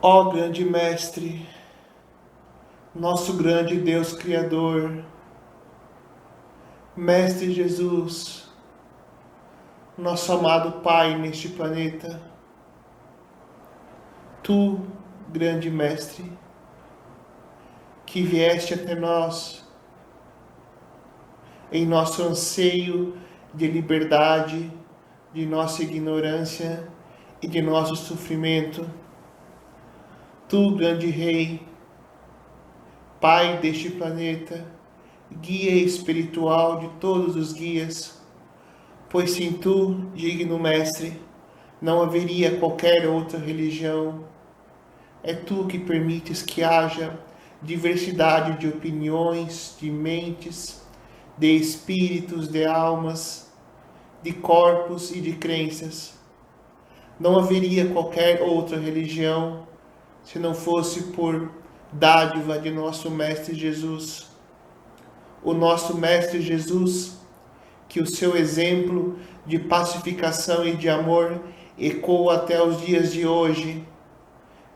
Ó grande Mestre, nosso grande Deus Criador, Mestre Jesus, nosso amado Pai neste planeta, Tu, grande Mestre, que vieste até nós em nosso anseio de liberdade, de nossa ignorância e de nosso sofrimento. Tu, grande Rei, Pai deste planeta, guia espiritual de todos os guias, pois sem Tu, digno Mestre, não haveria qualquer outra religião. É Tu que permites que haja diversidade de opiniões, de mentes, de espíritos, de almas, de corpos e de crenças. Não haveria qualquer outra religião se não fosse por dádiva de nosso Mestre Jesus. O nosso Mestre Jesus, que o seu exemplo de pacificação e de amor ecoa até os dias de hoje.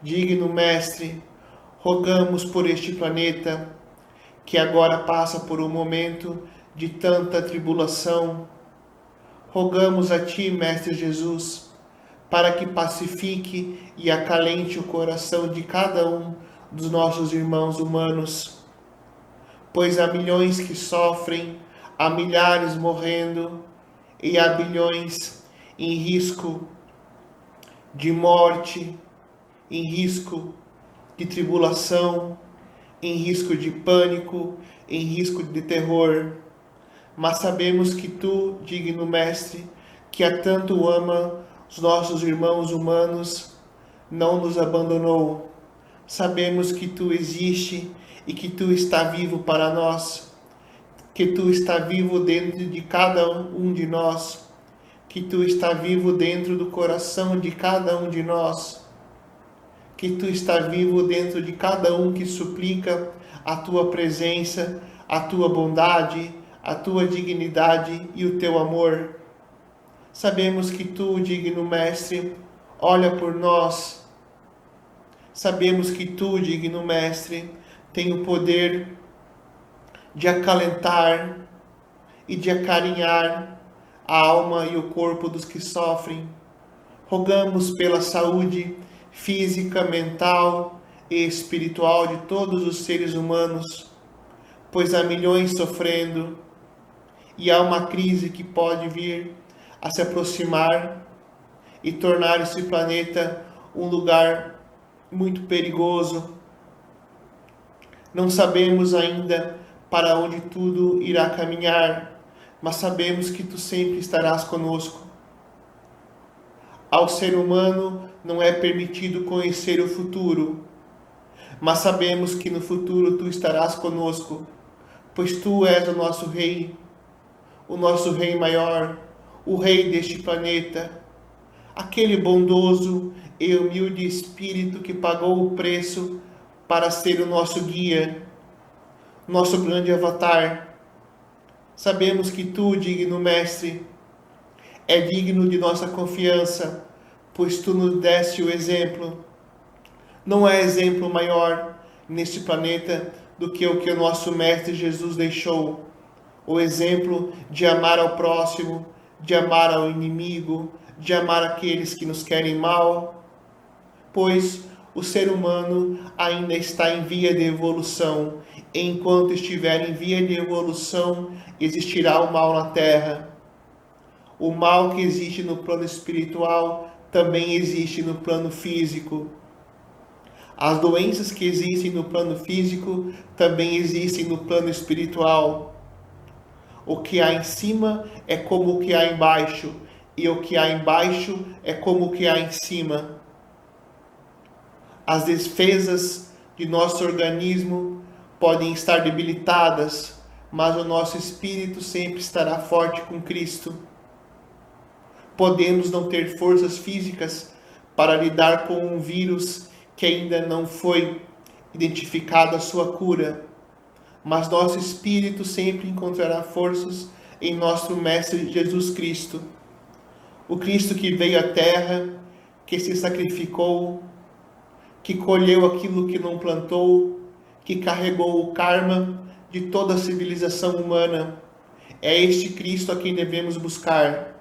Digno Mestre, rogamos por este planeta, que agora passa por um momento de tanta tribulação. Rogamos a Ti, Mestre Jesus, para que pacifique e acalente o coração de cada um dos nossos irmãos humanos, pois há milhões que sofrem, há milhares morrendo e há bilhões em risco de morte, em risco de tribulação, em risco de pânico, em risco de terror. Mas sabemos que Tu, digno Mestre, que a tanto ama os nossos irmãos humanos, não nos abandonou. Sabemos que Tu existe e que Tu está vivo para nós, que Tu está vivo dentro de cada um de nós, que Tu está vivo dentro do coração de cada um de nós, que Tu está vivo dentro de cada um que suplica a Tua presença, a Tua bondade, a Tua dignidade e o Teu amor. Sabemos que Tu, digno Mestre, olha por nós. Sabemos que Tu, digno Mestre, tem o poder de acalentar e de acarinhar a alma e o corpo dos que sofrem. Rogamos pela saúde física, mental e espiritual de todos os seres humanos, pois há milhões sofrendo e há uma crise que pode vir a se aproximar e tornar esse planeta um lugar muito perigoso. Não sabemos ainda para onde tudo irá caminhar, mas sabemos que Tu sempre estarás conosco. Ao ser humano não é permitido conhecer o futuro, mas sabemos que no futuro Tu estarás conosco, pois Tu és o nosso Rei maior, o Rei deste planeta, aquele bondoso e humilde Espírito que pagou o preço para ser o nosso guia, nosso grande avatar. Sabemos que Tu, digno Mestre, é digno de nossa confiança, pois Tu nos deste o exemplo. Não há exemplo maior neste planeta do que o nosso Mestre Jesus deixou. O exemplo de amar ao próximo, de amar ao inimigo, de amar aqueles que nos querem mal, pois o ser humano ainda está em via de evolução. E enquanto estiver em via de evolução, existirá o mal na Terra. O mal que existe no plano espiritual também existe no plano físico. As doenças que existem no plano físico também existem no plano espiritual. O que há em cima é como o que há embaixo, e o que há embaixo é como o que há em cima. As defesas de nosso organismo podem estar debilitadas, mas o nosso espírito sempre estará forte com Cristo. Podemos não ter forças físicas para lidar com um vírus que ainda não foi identificada a sua cura, mas nosso espírito sempre encontrará forças em nosso Mestre Jesus Cristo. O Cristo que veio à Terra, que se sacrificou, que colheu aquilo que não plantou, que carregou o karma de toda a civilização humana. É este Cristo a quem devemos buscar.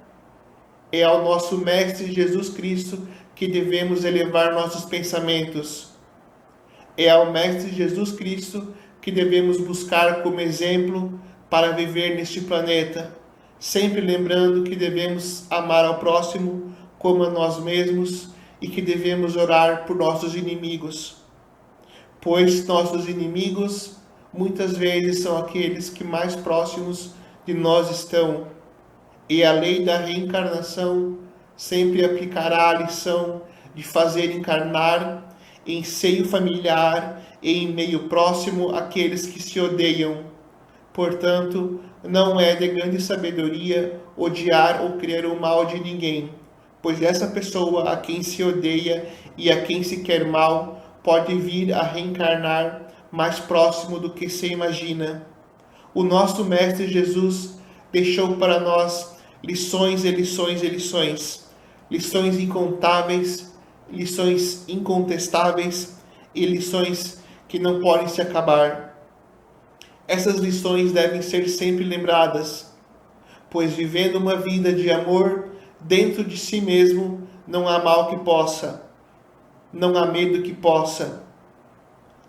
É ao nosso Mestre Jesus Cristo que devemos elevar nossos pensamentos. É ao Mestre Jesus Cristo que devemos buscar como exemplo para viver neste planeta, sempre lembrando que devemos amar ao próximo como a nós mesmos e que devemos orar por nossos inimigos, pois nossos inimigos muitas vezes são aqueles que mais próximos de nós estão, e a lei da reencarnação sempre aplicará a lição de fazer encarnar em seio familiar e em meio próximo aqueles que se odeiam. Portanto, não é de grande sabedoria odiar ou querer o mal de ninguém, pois essa pessoa a quem se odeia e a quem se quer mal pode vir a reencarnar mais próximo do que se imagina. O nosso Mestre Jesus deixou para nós lições e lições e lições, lições incontáveis, lições incontestáveis e lições que não podem se acabar. Essas lições devem ser sempre lembradas, pois vivendo uma vida de amor dentro de si mesmo, não há mal que possa, não há medo que possa,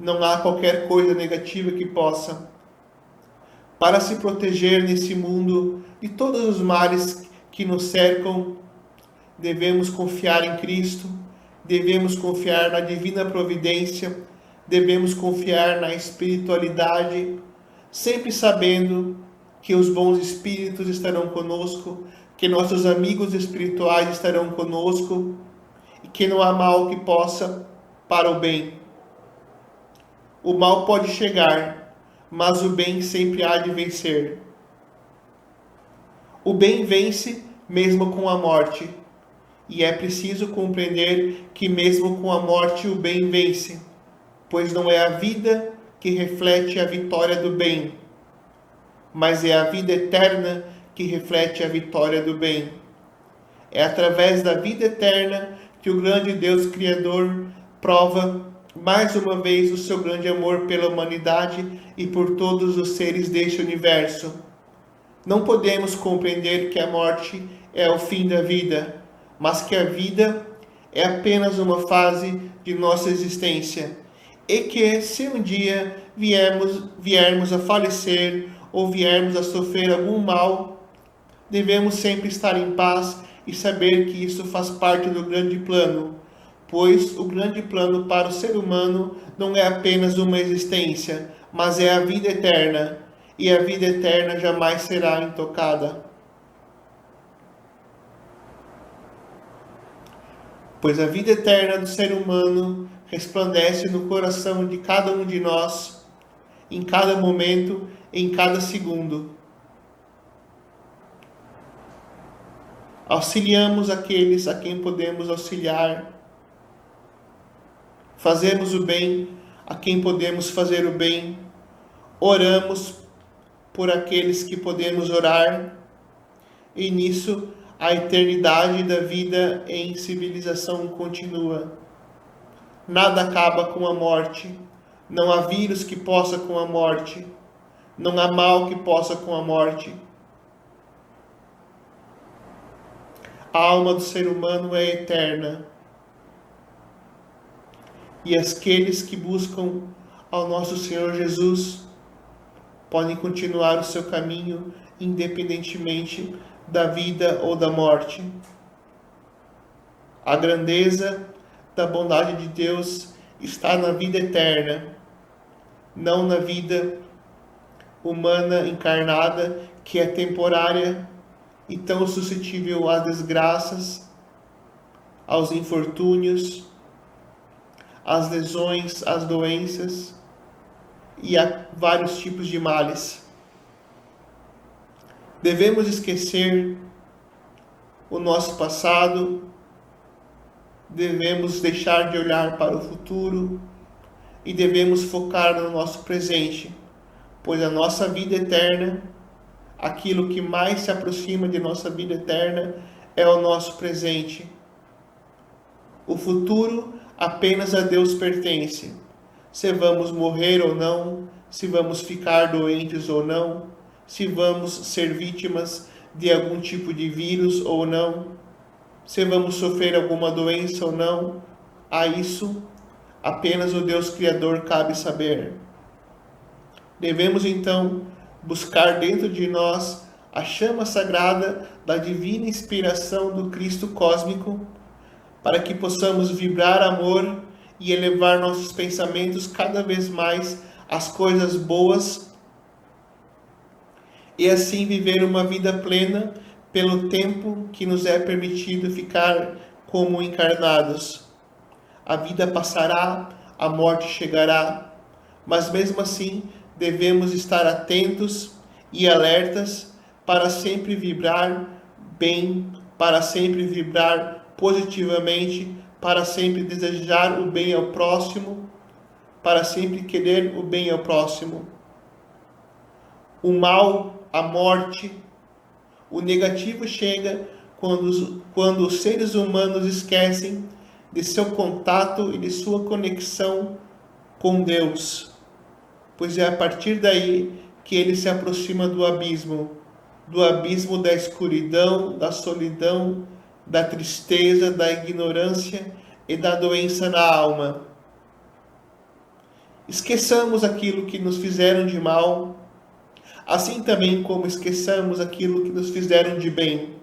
não há qualquer coisa negativa que possa. Para se proteger nesse mundo de todos os males que nos cercam, devemos confiar em Cristo, devemos confiar na divina providência, devemos confiar na espiritualidade, sempre sabendo que os bons espíritos estarão conosco, que nossos amigos espirituais estarão conosco e que não há mal que possa para o bem. O mal pode chegar, mas o bem sempre há de vencer. O bem vence mesmo com a morte, e é preciso compreender que mesmo com a morte o bem vence, pois não é a vida que reflete a vitória do bem, mas é a vida eterna que reflete a vitória do bem. É através da vida eterna que o grande Deus Criador prova mais uma vez o seu grande amor pela humanidade e por todos os seres deste universo. Não podemos compreender que a morte é o fim da vida, mas que a vida é apenas uma fase de nossa existência, e que se um dia viermos a falecer ou viermos a sofrer algum mal, devemos sempre estar em paz e saber que isso faz parte do grande plano, pois o grande plano para o ser humano não é apenas uma existência, mas é a vida eterna, e a vida eterna jamais será intocada. Pois a vida eterna do ser humano resplandece no coração de cada um de nós, em cada momento, em cada segundo. Auxiliamos aqueles a quem podemos auxiliar. Fazemos o bem a quem podemos fazer o bem. Oramos por aqueles que podemos orar. E nisso a eternidade da vida em civilização continua. Nada acaba com a morte. Não há vírus que possa com a morte. Não há mal que possa com a morte. A alma do ser humano é eterna. E aqueles que buscam ao nosso Senhor Jesus podem continuar o seu caminho independentemente da vida ou da morte. A grandeza da bondade de Deus está na vida eterna, não na vida humana encarnada, que é temporária e tão suscetível às desgraças, aos infortúnios, às lesões, às doenças e a vários tipos de males. Devemos esquecer o nosso passado, devemos deixar de olhar para o futuro e devemos focar no nosso presente, pois a nossa vida eterna, aquilo que mais se aproxima de nossa vida eterna, é o nosso presente. O futuro apenas a Deus pertence. Se vamos morrer ou não, se vamos ficar doentes ou não, se vamos ser vítimas de algum tipo de vírus ou não, se vamos sofrer alguma doença ou não, a isso apenas o Deus Criador cabe saber. Devemos então buscar dentro de nós a chama sagrada da divina inspiração do Cristo cósmico, para que possamos vibrar amor e elevar nossos pensamentos cada vez mais às coisas boas e assim viver uma vida plena pelo tempo que nos é permitido ficar como encarnados. A vida passará, a morte chegará, mas mesmo assim devemos estar atentos e alertas para sempre vibrar bem, para sempre vibrar positivamente, para sempre desejar o bem ao próximo, para sempre querer o bem ao próximo. O mal, a morte, o negativo chega quando os seres humanos esquecem de seu contato e de sua conexão com Deus, pois é a partir daí que ele se aproxima do abismo da escuridão, da solidão, da tristeza, da ignorância e da doença na alma. Esqueçamos aquilo que nos fizeram de mal, assim também como esqueçamos aquilo que nos fizeram de bem,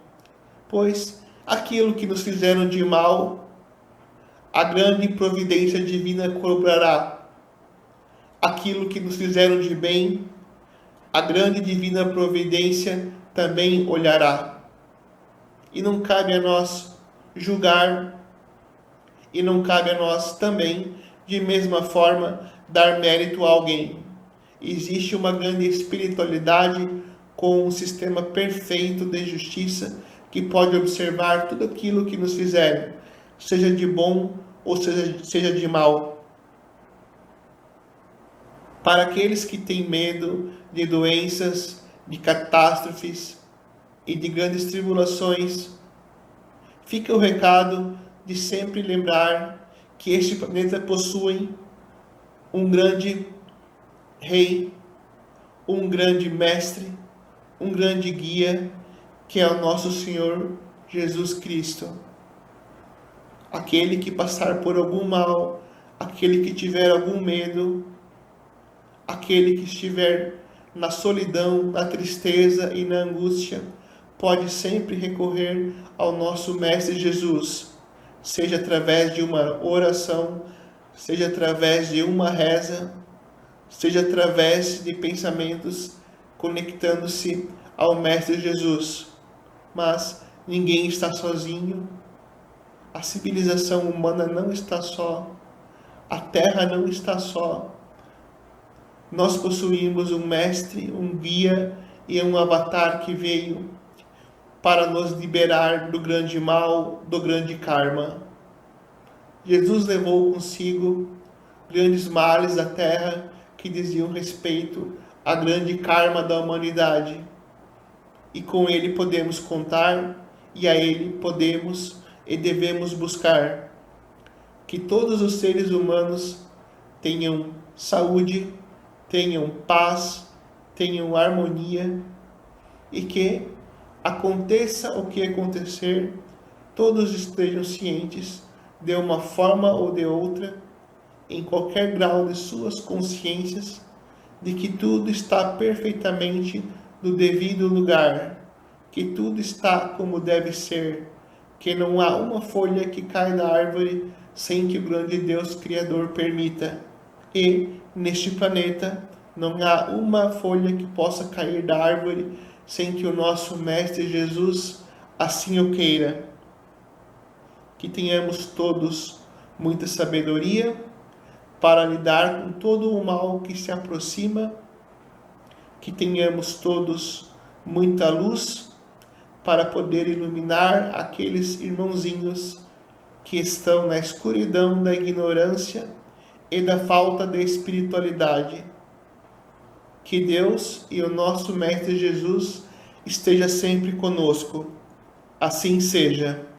pois aquilo que nos fizeram de mal, a grande providência divina cobrará. Aquilo que nos fizeram de bem, a grande divina providência também olhará. E não cabe a nós julgar, e não cabe a nós também, de mesma forma, dar mérito a alguém. Existe uma grande espiritualidade com um sistema perfeito de justiça que pode observar tudo aquilo que nos fizeram, seja de bom ou seja de mal. Para aqueles que têm medo de doenças, de catástrofes e de grandes tribulações, fica o recado de sempre lembrar que este planeta possui um grande Rei, um grande Mestre, um grande Guia, que é o nosso Senhor Jesus Cristo. Aquele que passar por algum mal, aquele que tiver algum medo, aquele que estiver na solidão, na tristeza e na angústia, pode sempre recorrer ao nosso Mestre Jesus, seja através de uma oração, seja através de uma reza, seja através de pensamentos conectando-se ao Mestre Jesus. Mas ninguém está sozinho, a civilização humana não está só, a Terra não está só. Nós possuímos um Mestre, um Guia e um Avatar que veio para nos liberar do grande mal, do grande karma. Jesus levou consigo grandes males da Terra que diziam respeito à grande karma da humanidade. E com ele podemos contar, e a ele podemos e devemos buscar. Que todos os seres humanos tenham saúde, tenham paz, tenham harmonia, e que aconteça o que acontecer, todos estejam cientes, de uma forma ou de outra, em qualquer grau de suas consciências, de que tudo está perfeitamente no devido lugar, que tudo está como deve ser, que não há uma folha que cai da árvore sem que o grande Deus Criador permita. E, neste planeta, não há uma folha que possa cair da árvore sem que o nosso Mestre Jesus assim o queira. Que tenhamos todos muita sabedoria para lidar com todo o mal que se aproxima, que tenhamos todos muita luz para poder iluminar aqueles irmãozinhos que estão na escuridão da ignorância e da falta de espiritualidade. Que Deus e o nosso Mestre Jesus esteja sempre conosco. Assim seja.